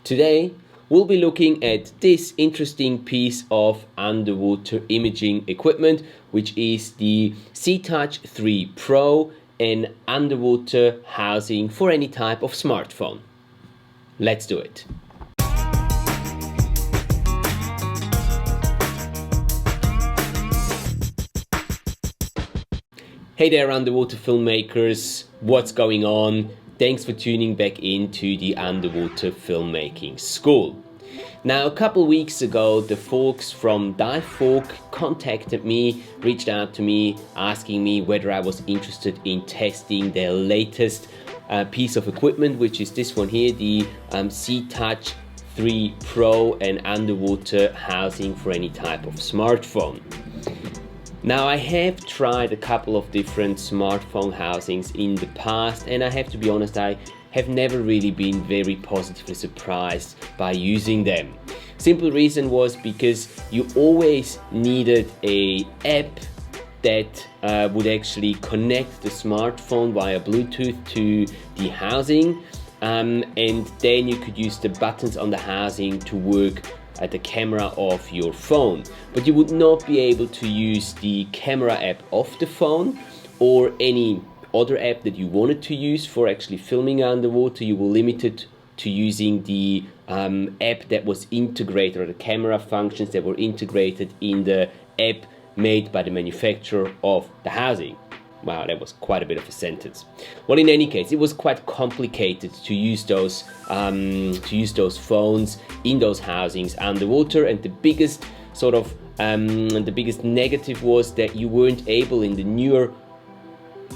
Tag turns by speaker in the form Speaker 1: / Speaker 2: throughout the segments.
Speaker 1: Today we'll be looking at this interesting piece of underwater imaging equipment, which is the SeaTouch 3 Pro, an underwater housing for any type of smartphone. Let's do it. Hey there underwater filmmakers, what's going on? Thanks for tuning back into the underwater filmmaking school. Now, a couple weeks ago, the folks from Divevolk contacted me, reached out to me, asking me whether I was interested in testing their latest piece of equipment, which is this one here, the SeaTouch 3 Pro, an underwater housing for any type of smartphone. Now, I have tried a couple of different smartphone housings in the past, and I have to be honest, I have never really been very positively surprised by using them. Simple reason was because you always needed an app that would actually connect the smartphone via Bluetooth to the housing, and then you could use the buttons on the housing to work at the camera of your phone, but you would not be able to use the camera app of the phone or any other app that you wanted to use for actually filming underwater. You were limited to using the app that was integrated, or the camera functions that were integrated in the app made by the manufacturer of the housing. Wow, that was quite a bit of a sentence. Well, in any case, it was quite complicated to use those phones in those housings underwater, and the biggest negative was that you weren't able, in the newer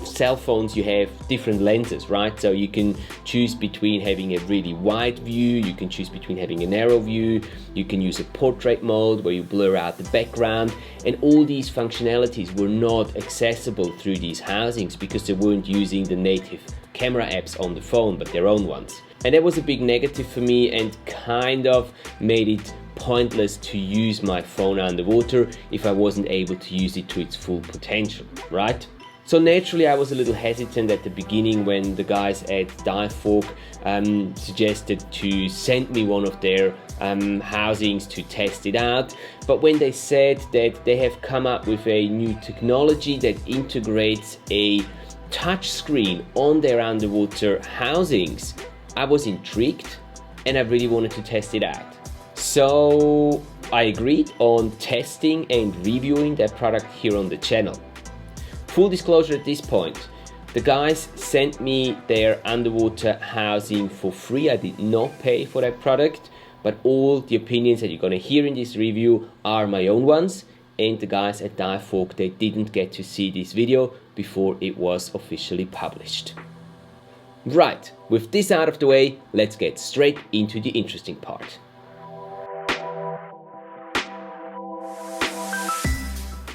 Speaker 1: cell phones you have different lenses, right? So you can choose between having a really wide view, you can choose between having a narrow view, you can use a portrait mode where you blur out the background, and all these functionalities were not accessible through these housings because they weren't using the native camera apps on the phone, but their own ones. And that was a big negative for me, and kind of made it pointless to use my phone underwater if I wasn't able to use it to its full potential, right? So naturally I was a little hesitant at the beginning when the guys at Divevolk suggested to send me one of their housings to test it out. But when they said that they have come up with a new technology that integrates a touch screen on their underwater housings, I was intrigued and I really wanted to test it out. So I agreed on testing and reviewing that product here on the channel. Full disclosure at this point, the guys sent me their underwater housing for free. I did not pay for that product, but all the opinions that you're going to hear in this review are my own ones, and the guys at Divevolk, they didn't get to see this video before it was officially published. Right, with this out of the way, let's get straight into the interesting part.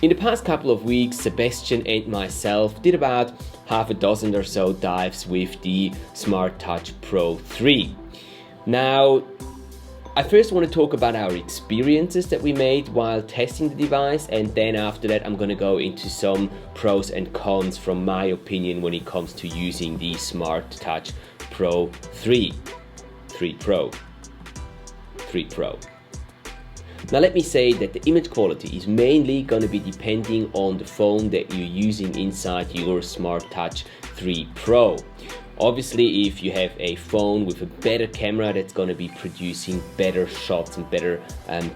Speaker 1: In the past couple of weeks, Sebastian and myself did about half a dozen or so dives with the SeaTouch Pro 3. Now, I first want to talk about our experiences that we made while testing the device, and then after that I'm going to go into some pros and cons from my opinion when it comes to using the SeaTouch Pro 3 Pro. Now let me say that the image quality is mainly going to be depending on the phone that you're using inside your SeaTouch 3 Pro. Obviously, if you have a phone with a better camera, that's going to be producing better shots and better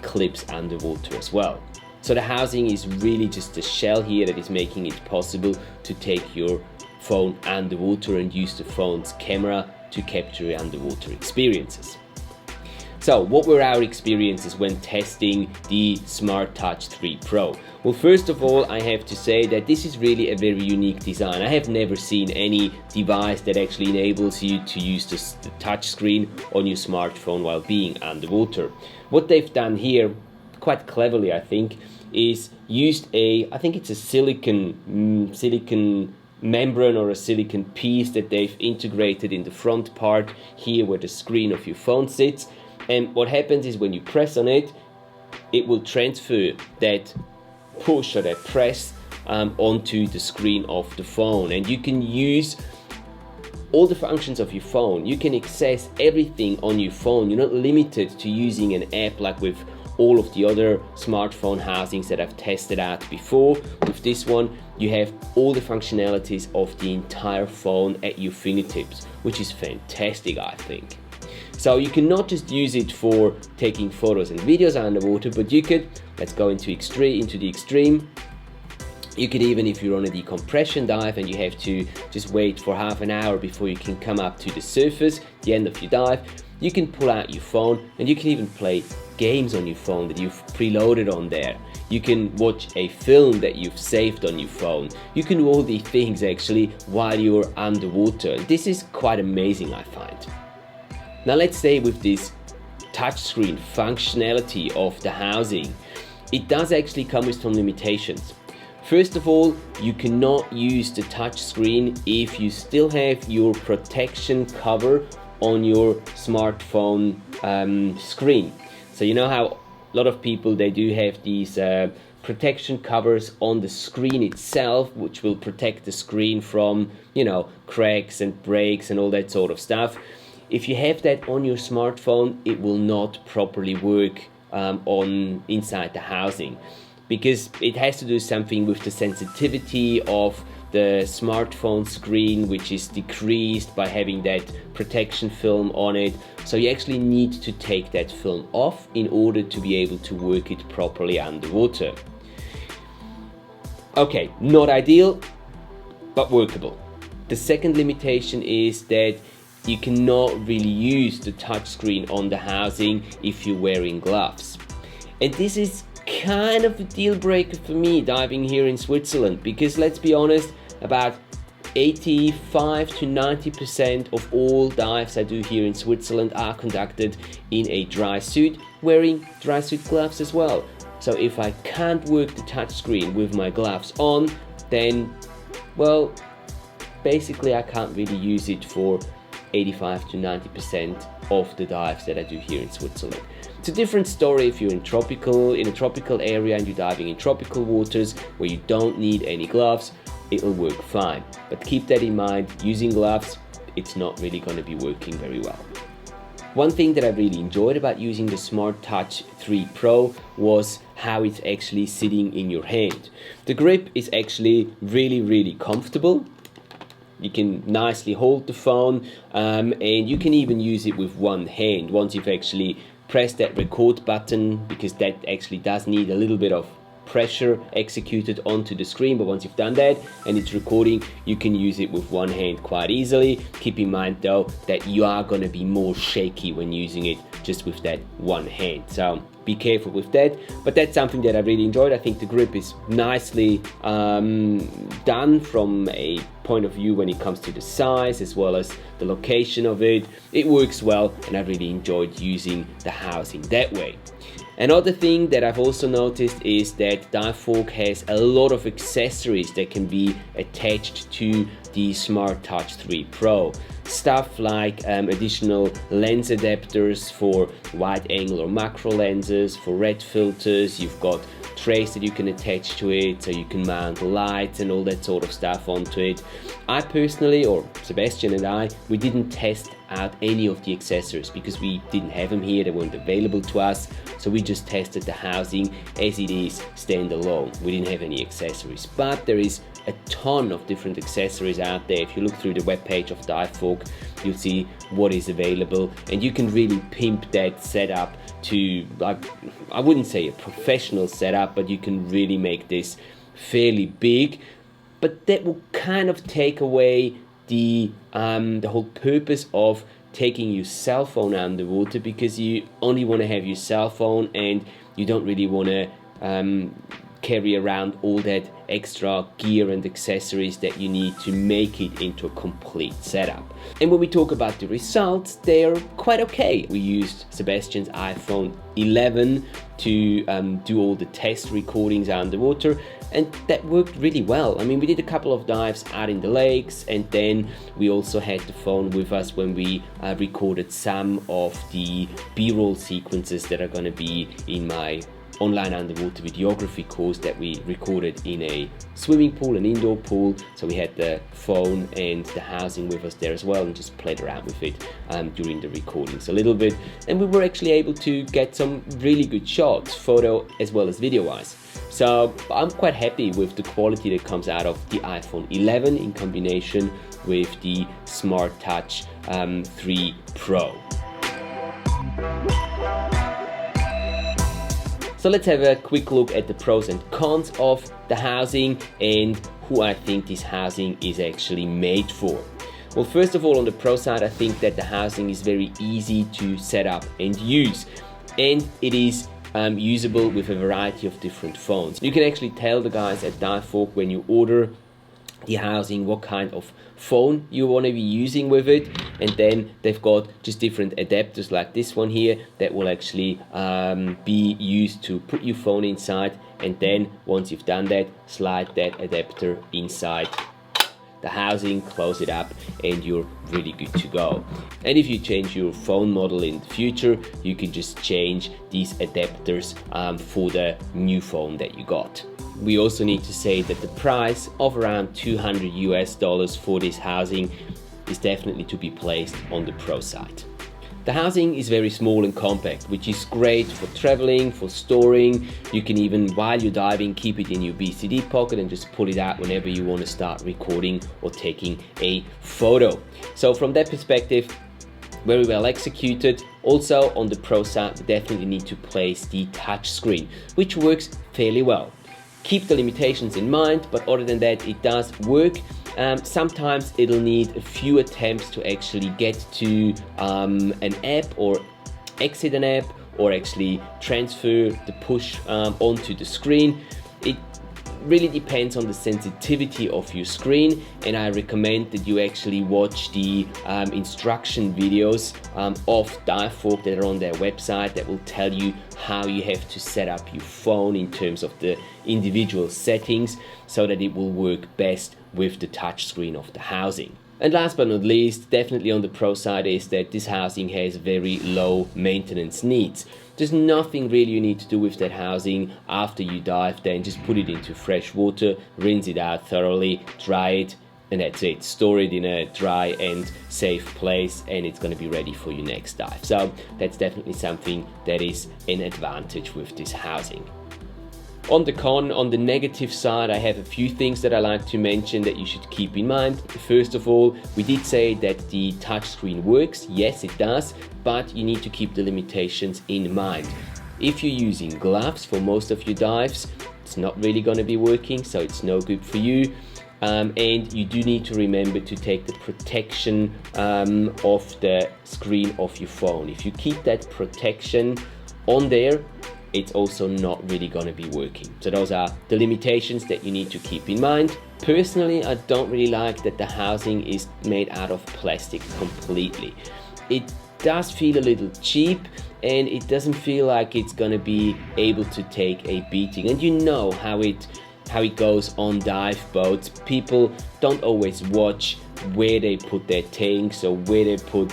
Speaker 1: clips underwater as well. So the housing is really just the shell here that is making it possible to take your phone underwater and use the phone's camera to capture your underwater experiences. So what were our experiences when testing the SeaTouch 3 Pro? Well, first of all, I have to say that this is really a very unique design. I have never seen any device that actually enables you to use the touch screen on your smartphone while being underwater. What they've done here, quite cleverly I think, is used I think it's a silicon membrane or a silicon piece that they've integrated in the front part here where the screen of your phone sits. And what happens is when you press on it, it will transfer that push or that press onto the screen of the phone. And you can use all the functions of your phone. You can access everything on your phone. You're not limited to using an app like with all of the other smartphone housings that I've tested out before. With this one, you have all the functionalities of the entire phone at your fingertips, which is fantastic, I think. So you can not just use it for taking photos and videos underwater, but you could, let's go into the extreme. You could even, if you're on a decompression dive and you have to just wait for half an hour before you can come up to the surface, the end of your dive, you can pull out your phone and you can even play games on your phone that you've preloaded on there. You can watch a film that you've saved on your phone. You can do all these things actually while you're underwater. This is quite amazing, I find. Now let's say with this touchscreen functionality of the housing, it does actually come with some limitations. First of all, you cannot use the touchscreen if you still have your protection cover on your smartphone screen. So you know how a lot of people, they do have these protection covers on the screen itself, which will protect the screen from, you know, cracks and breaks and all that sort of stuff. If you have that on your smartphone, it will not properly work inside the housing, because it has to do something with the sensitivity of the smartphone screen, which is decreased by having that protection film on it. So you actually need to take that film off in order to be able to work it properly underwater. Okay, not ideal, but workable. The second limitation is that you cannot really use the touchscreen on the housing if you're wearing gloves. And this is kind of a deal breaker for me diving here in Switzerland, because let's be honest, about 85 to 90% of all dives I do here in Switzerland are conducted in a dry suit, wearing dry suit gloves as well. So if I can't work the touchscreen with my gloves on, then, well, basically I can't really use it for 85 to 90% of the dives that I do here in Switzerland. It's a different story if you're in a tropical area and you're diving in tropical waters where you don't need any gloves. It'll work fine. But keep that in mind, using gloves, it's not really going to be working very well. One thing that I really enjoyed about using the Smart Touch 3 Pro was how it's actually sitting in your hand. The grip is actually really comfortable. You can nicely hold the phone and you can even use it with one hand once you've actually pressed that record button, because that actually does need a little bit of pressure executed onto the screen. But once you've done that and it's recording, you can use it with one hand quite easily. Keep in mind though that you are going to be more shaky when using it just with that one hand, so be careful with that. But that's something that I really enjoyed. I think the grip is nicely done from a point of view when it comes to the size as well as the location of it. It works well and I really enjoyed using the housing that way. Another thing that I've also noticed is that Divevolk has a lot of accessories that can be attached to the Smart Touch 3 Pro. Stuff like additional lens adapters for wide angle or macro lenses, for red filters. You've got trays that you can attach to it, so you can mount lights and all that sort of stuff onto it. I personally, or Sebastian and I, we didn't test out any of the accessories because we didn't have them here, they weren't available to us, so we just tested the housing as it is standalone. We didn't have any accessories, but there is a ton of different accessories out there. If you look through the webpage of Divevolk, you'll see what is available, and you can really pimp that setup to, I wouldn't say a professional setup, but you can really make this fairly big. But that will kind of take away the whole purpose of taking your cell phone underwater, because you only want to have your cell phone and you don't really want to carry around all that extra gear and accessories that you need to make it into a complete setup. And when we talk about the results, they're quite okay. We used Sebastian's iPhone 11 to do all the test recordings underwater, and that worked really well. I mean, we did a couple of dives out in the lakes, and then we also had the phone with us when we recorded some of the B-roll sequences that are going to be in my online underwater videography course that we recorded in a swimming pool, an indoor pool. So we had the phone and the housing with us there as well, and just played around with it during the recordings a little bit. And we were actually able to get some really good shots, photo as well as video wise. So I'm quite happy with the quality that comes out of the iPhone 11 in combination with the Smart Touch 3 Pro. So let's have a quick look at the pros and cons of the housing and who I think this housing is actually made for. Well, first of all, on the pro side, I think that the housing is very easy to set up and use, and it is usable with a variety of different phones. You can actually tell the guys at Divevolk when you order the housing what kind of phone you want to be using with it, and then they've got just different adapters like this one here that will actually be used to put your phone inside, and then once you've done that, slide that adapter inside the housing, close it up, and you're really good to go. And if you change your phone model in the future, you can just change these adapters for the new phone that you got. We also need to say that the price of around $200 for this housing is definitely to be placed on the pro side. The housing is very small and compact, which is great for traveling, for storing. You can even, while you're diving, keep it in your BCD pocket and just pull it out whenever you want to start recording or taking a photo. So from that perspective, very well executed. Also on the pro side, we definitely need to place the touch screen, which works fairly well. Keep the limitations in mind, but other than that, it does work. Sometimes it'll need a few attempts to actually get to an app or exit an app, or actually transfer the push onto the screen. It really depends on the sensitivity of your screen, and I recommend that you actually watch the instruction videos of Divevolk that are on their website that will tell you how you have to set up your phone in terms of the individual settings so that it will work best with the touch screen of the housing. And last but not least, definitely on the pro side, is that this housing has very low maintenance needs. There's nothing really you need to do with that housing after you dive. Then just put it into fresh water, rinse it out thoroughly, dry it, and that's it. Store it in a dry and safe place, and it's going to be ready for your next dive. So that's definitely something that is an advantage with this housing. On the negative side, I have a few things that I like to mention that you should keep in mind. First of all, we did say that the touchscreen works. Yes, it does, but you need to keep the limitations in mind. If you're using gloves for most of your dives, it's not really going to be working, so it's no good for you. And you do need to remember to take the protection of the screen of your phone. If you keep that protection on there, it's also not really going to be working. So those are the limitations that you need to keep in mind. Personally, I don't really like that the housing is made out of plastic completely. It does feel a little cheap, and it doesn't feel like it's going to be able to take a beating. And you know how it goes on dive boats. People don't always watch where they put their tanks or where they put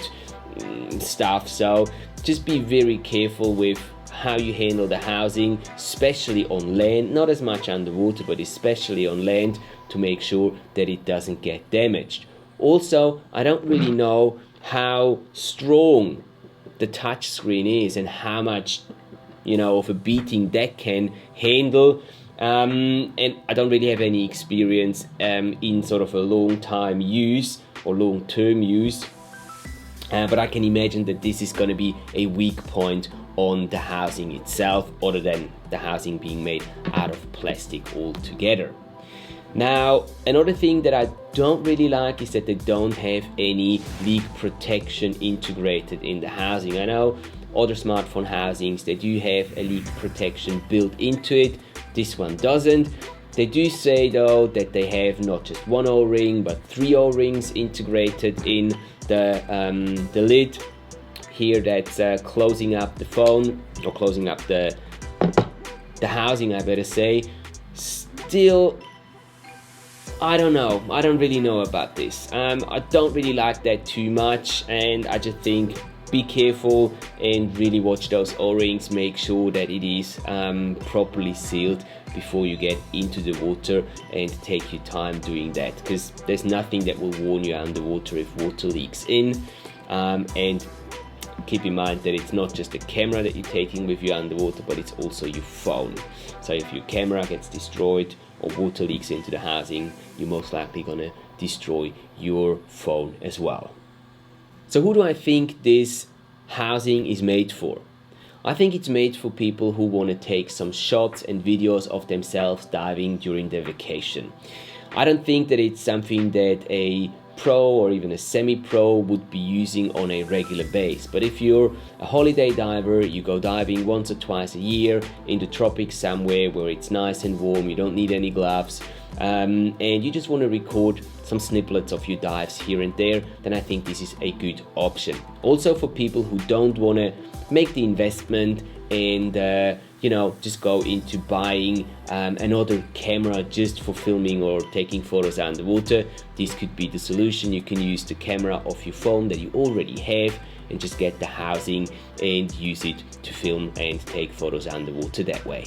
Speaker 1: stuff. So just be very careful with how you handle the housing, especially on land, not as much underwater, but especially on land, to make sure that it doesn't get damaged. Also, I don't really know how strong the touch screen is and how much, of a beating that can handle. And I don't really have any experience in sort of a long-time use or long-term use, but I can imagine that this is going to be a weak point on the housing itself, other than the housing being made out of plastic altogether. Now, another thing that I don't really like is that they don't have any leak protection integrated in the housing. I know other smartphone housings, they do have a leak protection built into it. This one doesn't. They do say though that they have not just one O-ring but 3 O-rings integrated in the lid here that's closing up the phone, or closing up the housing, I better say. Still, I don't know. I don't really know about this. I don't really like that too much, and I just think be careful and really watch those O-rings. Make sure that it is properly sealed before you get into the water, and take your time doing that, because there's nothing that will warn you underwater if water leaks in. And keep in mind that it's not just the camera that you're taking with you underwater, but it's also your phone. So if your camera gets destroyed or water leaks into the housing, you're most likely gonna destroy your phone as well. So who do I think this housing is made for? I think it's made for people who want to take some shots and videos of themselves diving during their vacation. I don't think that it's something that a pro or even a semi-pro would be using on a regular basis. But if you're a holiday diver, you go diving once or twice a year in the tropics somewhere where it's nice and warm, you don't need any gloves, and you just want to record some snippets of your dives here and there, then I think this is a good option. Also for people who don't want to make the investment and you know, just go into buying another camera just for filming or taking photos underwater, this could be the solution. You can use the camera of your phone that you already have and just get the housing and use it to film and take photos underwater that way.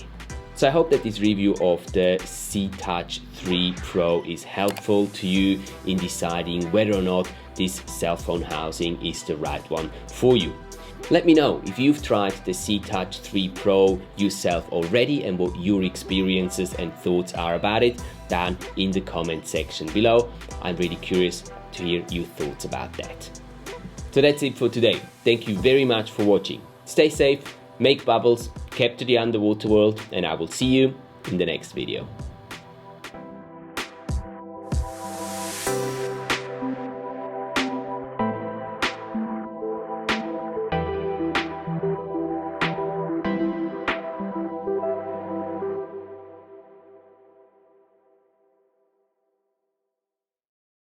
Speaker 1: So I hope that this review of the SeaTouch 3 Pro is helpful to you in deciding whether or not this cell phone housing is the right one for you. Let me know if you've tried the SeaTouch 3 Pro yourself already and what your experiences and thoughts are about it down in the comment section below. I'm really curious to hear your thoughts about that. So that's it for today. Thank you very much for watching. Stay safe, make bubbles, capture the underwater world, and I will see you in the next video.